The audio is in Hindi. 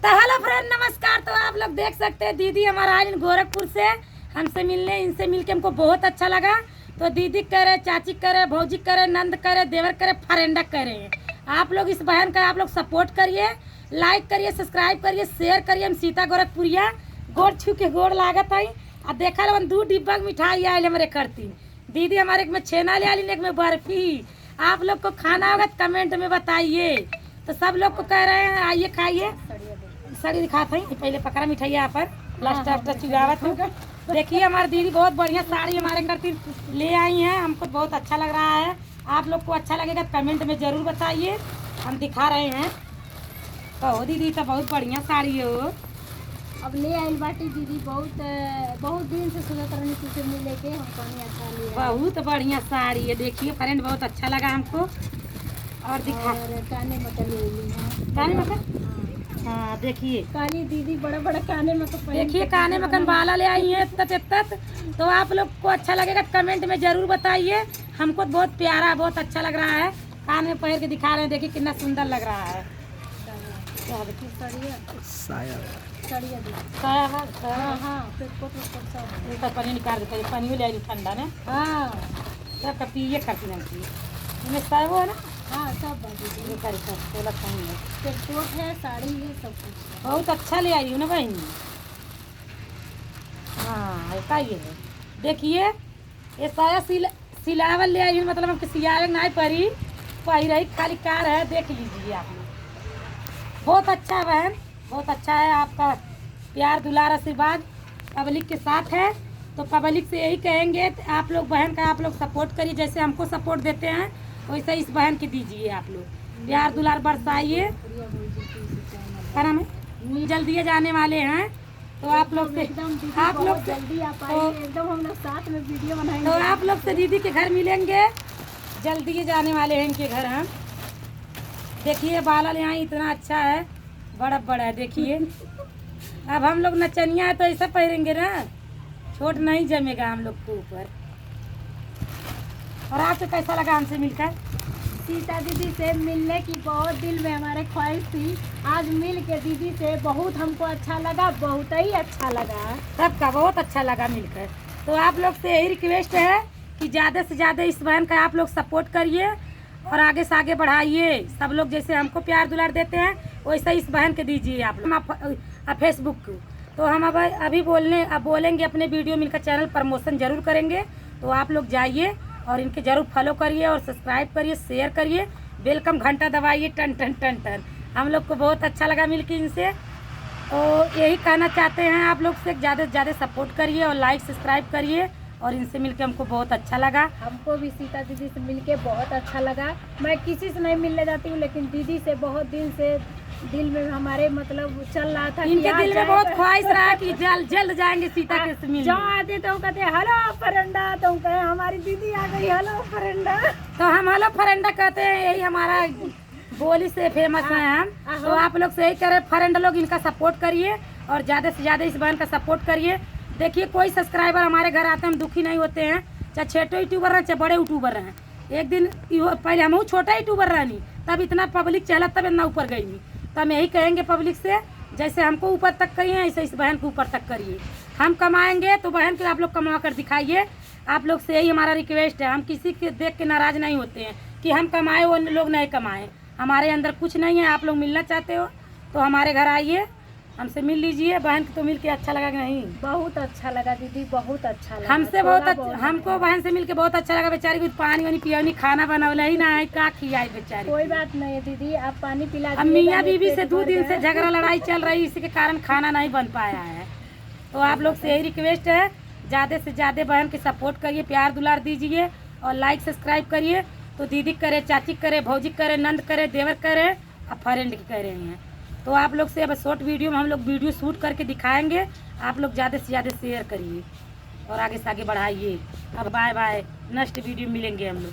तो हेलो फ्रेंड, नमस्कार। तो आप लोग देख सकते हैं दीदी हमारा आई गोरखपुर से हमसे मिलने। इनसे मिलके हमको बहुत अच्छा लगा। तो दीदी करे, चाची करे, भौजी करे, नंद करे, देवर करे, फरेंडा करे। आप लोग इस बहन का आप लोग सपोर्ट करिए, लाइक करिए, सब्सक्राइब करिए, शेयर करिए। हम सीता गोरखपुरिया गोड़ छू के गोड़ लागत है। और देखा लो 2 डिब्बा मिठाई आये हमारे करती दीदी हमारे, एक में छेना ले आई, एक में बर्फी। आप लोग को खाना होगा तो कमेंट में बताइए। तो सब लोग को कह रहे हैं आइए खाइए। सड़ी दिखाते हैं, पहले पकड़ा मिठाई यहाँ पर लास्ट चुगावत है। देखिए हमारी दीदी बहुत बढ़िया साड़ी हमारे करती ले आई हैं। हमको बहुत अच्छा लग रहा है। आप लोग को अच्छा लगेगा तो कमेंट में ज़रूर बताइए। हम दिखा रहे हैं। कहो दीदी तो बहुत बढ़िया साड़ी हो। अब ले आई बाटी दीदी, बहुत दिन से सोचत रहनी तुझसे मिले के, हमको नहीं अच्छा ले। बहुत बढ़िया साड़ी है। देखिए फ्रेंड बहुत अच्छा लगा हमको। और दिखा काने में ले काने में हाँ देखिए काली दीदी बड़ा बड़ा काने में देखिए काने में बाला ले आई है तत। तो आप लोग को अच्छा लगेगा कमेंट में जरूर बताइए। हमको बहुत प्यारा बहुत अच्छा लग रहा है। कान में पहन के दिखा रहे हैं, देखिए कितना सुंदर लग रहा है। पानी निकाल देते पानी ले आई ठंडा ने। हाँ सब पिए करती इनमें सब है ना। हाँ सब पेटकोट है, साड़ी है, सब कुछ बहुत अच्छा ले आई हूँ ना बहन। हाँ ऐसा ही है। देखिए ये साया सिलावल ले आई हूँ, मतलब हमको सियावे नहीं पड़ी रही खाली कार है। देख लीजिए आप लोग, बहुत अच्छा है बहन, बहुत अच्छा है। आपका प्यार दुलार आशीर्वाद पब्लिक के साथ है। तो पब्लिक से यही कहेंगे आप लोग बहन का आप लोग सपोर्ट करिए। जैसे हमको सपोर्ट देते हैं वैसे इस बहन के दीजिए। आप लोग प्यार दुलार बरसाइए। क्या नाम है, जल्दी जाने वाले हैं। तो आप लोग से आप लोग जल्दी आप आइए, एकदम हम लोग साथ में वीडियो बनाएंगे। तो आप लोग से दीदी के घर मिलेंगे, जल्दी जाने वाले हैं इनके घर हम। देखिए बाला यहाँ इतना अच्छा है, बड़ा बड़ा है। देखिए अब हम लोग नचनिया है तो ऐसा पहनेंगे ना, छोट नहीं जमेगा हम लोग के ऊपर। और आपसे कैसा लगा हमसे मिलकर? सीता दीदी से मिलने की बहुत दिल में हमारे ख्वाहिश थी। आज मिल के दीदी से बहुत हमको अच्छा लगा, बहुत ही अच्छा लगा। सबका बहुत अच्छा लगा मिलकर। तो आप लोग से यही रिक्वेस्ट है कि ज़्यादा से ज़्यादा इस बहन का आप लोग सपोर्ट करिए और आगे से आगे बढ़ाइए। सब लोग जैसे हमको प्यार दुलार देते हैं वैसे इस बहन के दीजिए आप लोग। फेसबुक को तो हम अभी बोलेंगे अपने वीडियो में इनका चैनल प्रमोशन जरूर करेंगे। तो आप लोग जाइए और इनके जरूर फॉलो करिए और सब्सक्राइब करिए, शेयर करिए, वेलकम घंटा दबाइए टन टन टन टन। हम लोग को बहुत अच्छा लगा मिलके इनसे। तो यही कहना चाहते हैं आप लोग से ज़्यादा से ज़्यादा सपोर्ट करिए और लाइक सब्सक्राइब करिए। और इनसे मिलके हमको बहुत अच्छा लगा। हमको भी सीता दीदी से मिलके बहुत अच्छा लगा। मैं किसी से नहीं मिलने जाती हूँ, लेकिन दीदी से बहुत दिन से दिल में हमारे मतलब चल रहा था। इनके दिल में बहुत ख्वाहिश रहा कि जल्द जाएंगे सीता के मिलने। जहाँ आते तो कहते हेलो फरेंडा, तो कहे हमारी दीदी आ गई हेलो फरेंडा। तो हम हेलो फरेंडा कहते हैं, यही हमारा बोली से फेमस है हम। तो आप लोग से यही करें, फरेंडा लोग इनका सपोर्ट करिए और ज़्यादा से ज़्यादा इस बहन का सपोर्ट करिए। देखिए कोई सब्सक्राइबर हमारे घर आते हैं हम दुखी नहीं होते हैं, चाहे छोटे यूट्यूबर रहें चाहे बड़े यूट्यूबर रहें। एक दिन पहले हम छोटा यूट्यूबर रहनी, तब इतना पब्लिक चला, तब इतना ऊपर गई नहीं। तो हम यही कहेंगे पब्लिक से, जैसे हमको ऊपर तक करिए ऐसे इस बहन को ऊपर तक करिए। हम कमाएंगे तो बहन के आप लोग कमा कर दिखाइए। आप लोग से यही हमारा रिक्वेस्ट है। हम किसी के देख के नाराज़ नहीं होते हैं कि हम कमाए वो लोग नहीं कमाए। हमारे अंदर कुछ नहीं है। आप लोग मिलना चाहते हो तो हमारे घर आइए, हमसे मिल लीजिए। बहन को तो मिल के अच्छा लगा कि नहीं? बहुत अच्छा लगा दीदी, बहुत अच्छा लगा। हमसे हमको बहन से मिल के बहुत अच्छा लगा। बेचारी कुछ पानी वानी पिया खाना बनवला ही ना है, का खियाई बेचारी। कोई बात नहीं है दीदी, आप पानी पिला दीजिए। मियाँ बीवी से 2 दिन से झगड़ा लड़ाई चल रही, इसी के कारण खाना नहीं बन पाया है। तो आप लोग से यही रिक्वेस्ट है, ज़्यादा से ज़्यादा बहन के सपोर्ट करिए, प्यार दुलार दीजिए और लाइक सब्सक्राइब करिए। तो दीदी करे, चाची करे, भौजी करे, नंद करे, देवर करे और फ्रेंड की कह रहे हैं। तो आप लोग से अब शॉर्ट वीडियो में हम लोग वीडियो शूट करके दिखाएंगे। आप लोग ज़्यादा से ज़्यादा शेयर करिए और आगे से आगे बढ़ाइए। अब बाय बाय, नेक्स्ट वीडियो मिलेंगे हम लोग।